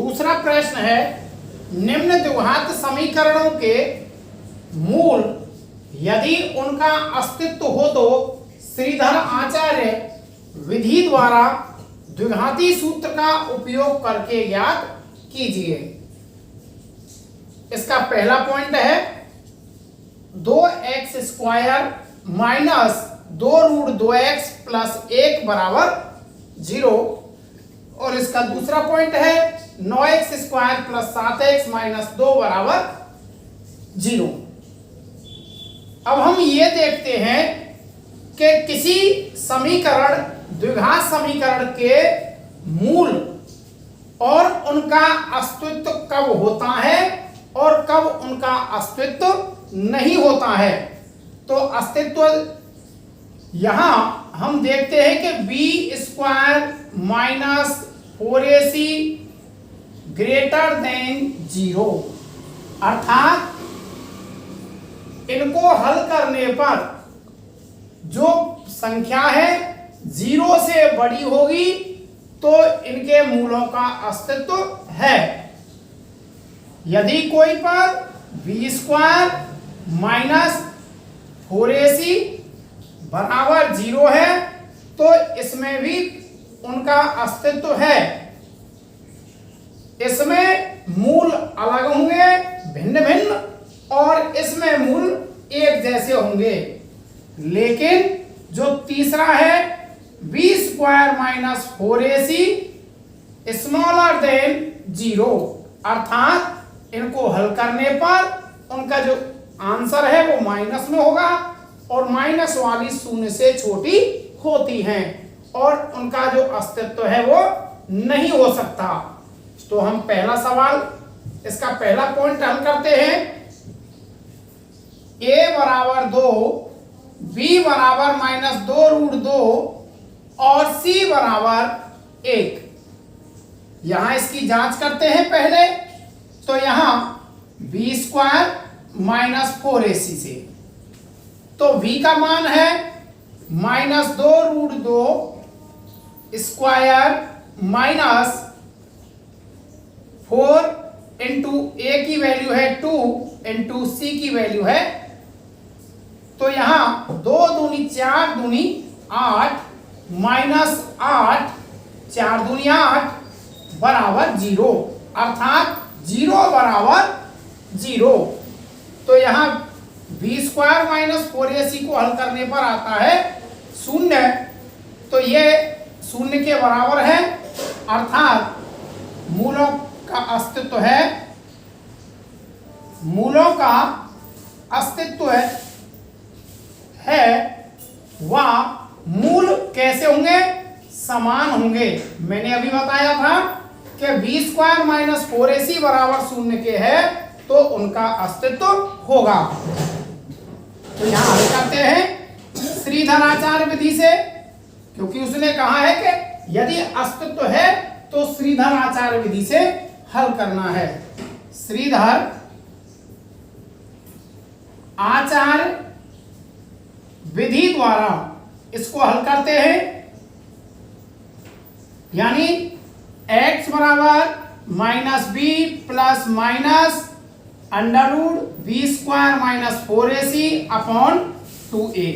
दूसरा प्रश्न है, निम्न द्विघात समीकरणों के मूल यदि उनका अस्तित्व हो तो श्रीधर आचार्य विधि द्वारा द्विघाती सूत्र का उपयोग करके ज्ञात कीजिए। इसका पहला पॉइंट है 2x square minus 2√2x plus 1 बराबर 0, और इसका दूसरा पॉइंट है 9x square plus 7x minus 2 बराबर 0। अब हम ये देखते हैं कि किसी समीकरण द्विघात समीकरण के मूल और उनका अस्तित्व कब होता है और कब उनका अस्तित्व नहीं होता है। तो अस्तित्व यहां हम देखते हैं कि b square minus 4ac greater than 0, अर्थात इनको हल करने पर जो संख्या है 0 से बड़ी होगी तो इनके मूलों का अस्तित्व है। यदि कोई पर b स्क्वायर माइनस 4ac बराबर 0 है तो इसमें भी उनका अस्तित्व है। इसमें मूल अलग होंगे, भिन्न भिन्न, और इसमें मूल एक जैसे होंगे। लेकिन जो तीसरा है b square minus 4ac smaller than 0, अर्थात इनको हल करने पर उनका जो आंसर है वो माइनस में होगा और माइनस वाली शून्य से छोटी होती हैं और उनका जो अस्तित्व है वो नहीं हो सकता। तो हम पहला सवाल, इसका पहला पॉइंट हल करते हैं। a बराबर 2, b बराबर माइनस 2√2 और c बराबर 1। यहां इसकी जांच करते हैं पहले। तो यहां b स्क्वायर माइनस 4ac से, तो v का मान है minus 2√2 square minus 4 into a की वैल्यू है 2 इंटू c की वैल्यू है, तो यहां 2 दूनी 4 दूनी 8 माइनस 8 4 दूनी 8 बराबर 0, अर्थात 0 बराबर 0। तो यहां b स्क्वायर माइनस 4ac को हल करने पर आता है 0, तो ये 0 के बराबर है, अर्थात मूलों का अस्तित्व है, मूलों का अस्तित्व है वह मूल कैसे होंगे, समान होंगे। मैंने अभी बताया था कि b स्क्वायर माइनस 4ac बराबर 0 के है तो उनका अस्तित्व होगा। तो यहां हल करते हैं श्रीधराचार्य विधि से, क्योंकि उसने कहा है कि यदि अस्तित्व है तो श्रीधराचार्य विधि से हल करना है। श्रीधर आचार्य विधि द्वारा इसको हल करते हैं, यानी x बराबर minus b plus minus under b square minus 4ac upon 2a।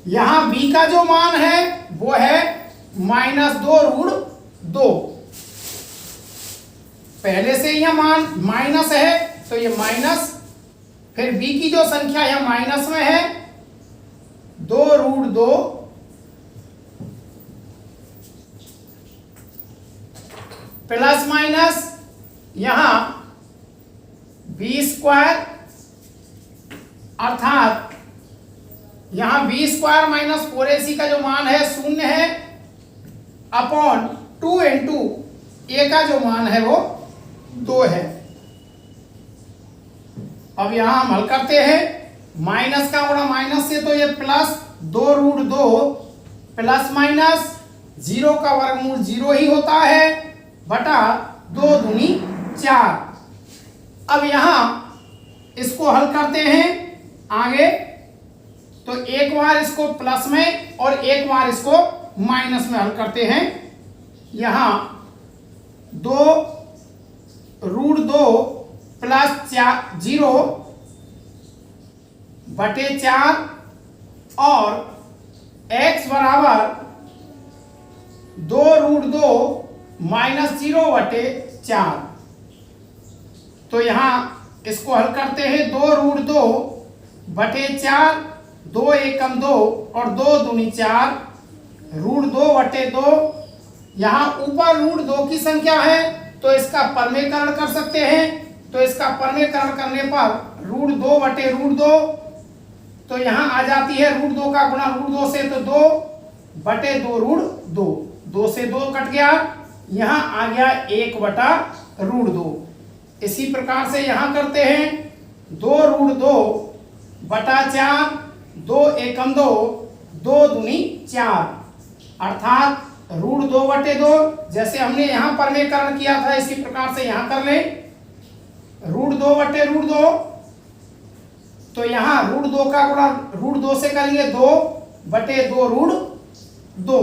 यहां b का जो मान है वो है माइनस 2√2, पहले से यह मान माइनस है तो ये माइनस, फिर b की जो संख्या यह माइनस में है 2√2 प्लस माइनस यहां b स्क्वायर, अर्थात यहां b स्क्वायर माइनस 4ac का जो मान है 0 है, अपॉन 2 इंटू a का जो मान है वो 2 है। अब यहां हम हल करते हैं, माइनस का गुणा माइनस से तो ये प्लस 2√2 प्लस माइनस 0 का वर्गमूल 0 ही होता है बटा 2 दूनी 4। अब यहां इसको हल करते हैं आगे, तो एक बार इसको प्लस में और एक बार इसको माइनस में हल करते हैं। यहां 2√2 प्लस 0/4 और x बराबर 2√2 माइनस 0/4। तो यहाँ इसको हल करते हैं। 2√2/4, 2 एकम 2 और 2 दूनी 4, √2/2। यहाँ ऊपर √2 की संख्या है तो इसका परमेकरण कर सकते हैं। तो इसका परमेकरण करने पर √2/√2, तो यहाँ आ जाती है √2 का गुणा √2 से, तो 2/2√2, 2 से 2 कट गया, यहाँ आ गया 1/√2। इसी प्रकार से यहाँ करते हैं 2√2/4, 2 एकम 2, 2 दूनी 4, अर्थात √2/2। जैसे हमने यहाँ परमेकरण किया था इसी प्रकार से यहाँ कर लें। √2/√2, तो यहाँ √2 का गुणा √2 से करेंगे 2/2√2,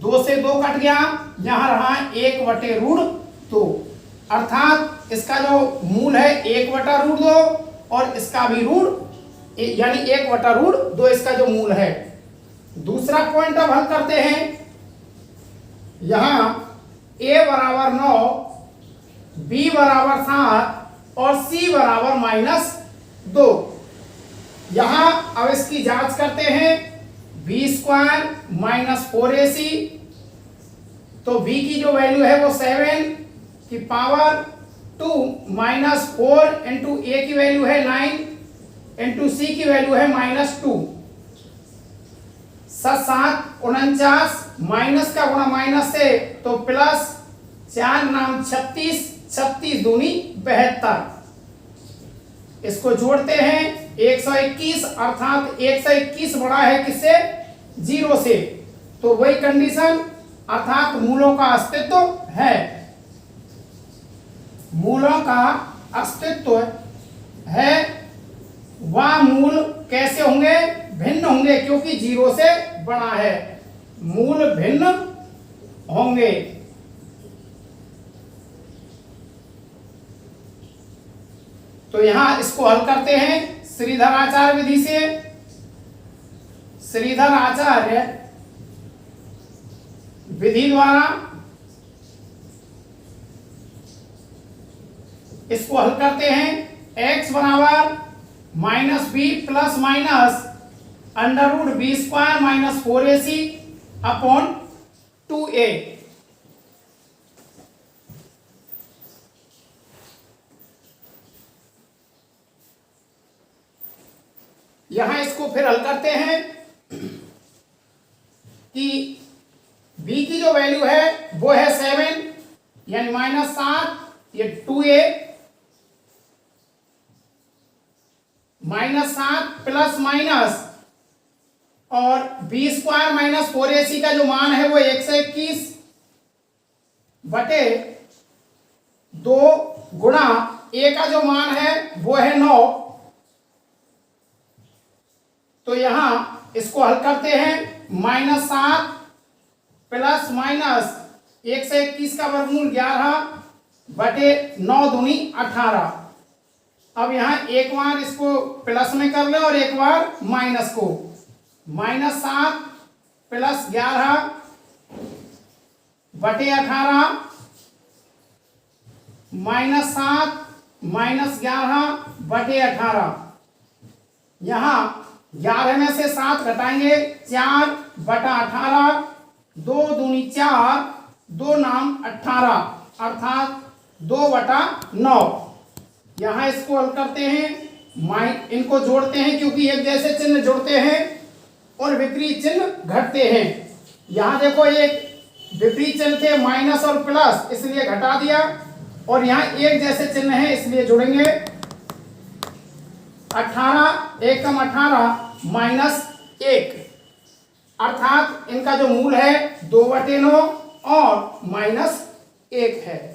2 से 2 कट गया, यहाँ रहा 1/√2, अर्थात इसका जो मूल है 1/√2 और इसका भी यानी 1/√2 इसका जो मूल है। दूसरा पॉइंट अब हल करते हैं। यहाँ a बराबर 9, b बराबर 7 और c बराबर -2। यहाँ अब इसकी जांच करते हैं। b² - 4ac, तो b की जो वैल्यू है वो 7 की पावर 2 -4 इंटू a की वैल्यू है 9 इंटू c की वैल्यू है -2। 7 49, माइनस का गुणा माइनस से तो प्लस, 4 नाम 36, 36 दूनी 72। इसको जोड़ते हैं 121, अर्थात 121 बड़ा है किससे? 0 से। तो वही कंडीशन, अर्थात मूलों का अस्तित्व है। मूलों का अस्तित्व है। वह मूल कैसे होंगे? भिन्न होंगे, क्योंकि 0 से बड़ा है, मूल भिन्न होंगे। तो यहां इसको हल करते हैं श्रीधर आचार्य विधि से। श्रीधर आचार्य विधि द्वारा इसको हल करते हैं। x बराबर -b plus minus √b² - 4ac upon 2a। यहां इसको फिर हल करते हैं कि b की जो वैल्यू है वो है 7 यानी -7, ये 2a -7 प्लस माइनस और b² - 4ac का जो मान है वो 121/2 गुणा a का जो मान है वो है 9। तो यहां इसको हल करते हैं। -7 प्लस माइनस 121 का वर्गमूल 11/9 दूनी 18। अब यहाँ एक बार इसको प्लस में कर ले और एक बार माइनस को। -7 प्लस 11/18 -7 -11/18। यहाँ 11 में से 7 घटाएंगे, 4/18, 2 दूनी 4, 2 नाम 18, अर्थात 2/9। यहाँ इसको हल करते हैं, इनको जोड़ते हैं, क्योंकि एक जैसे चिन्ह जोड़ते हैं और विपरीत चिन्ह घटते हैं। यहाँ देखो एक विपरीत चिन्ह थे माइनस और प्लस, इसलिए घटा दिया, और यहाँ एक जैसे चिन्ह है इसलिए जोड़ेंगे। 18 एकम 18 -1, अर्थात इनका जो मूल है 2/9 और -1 है।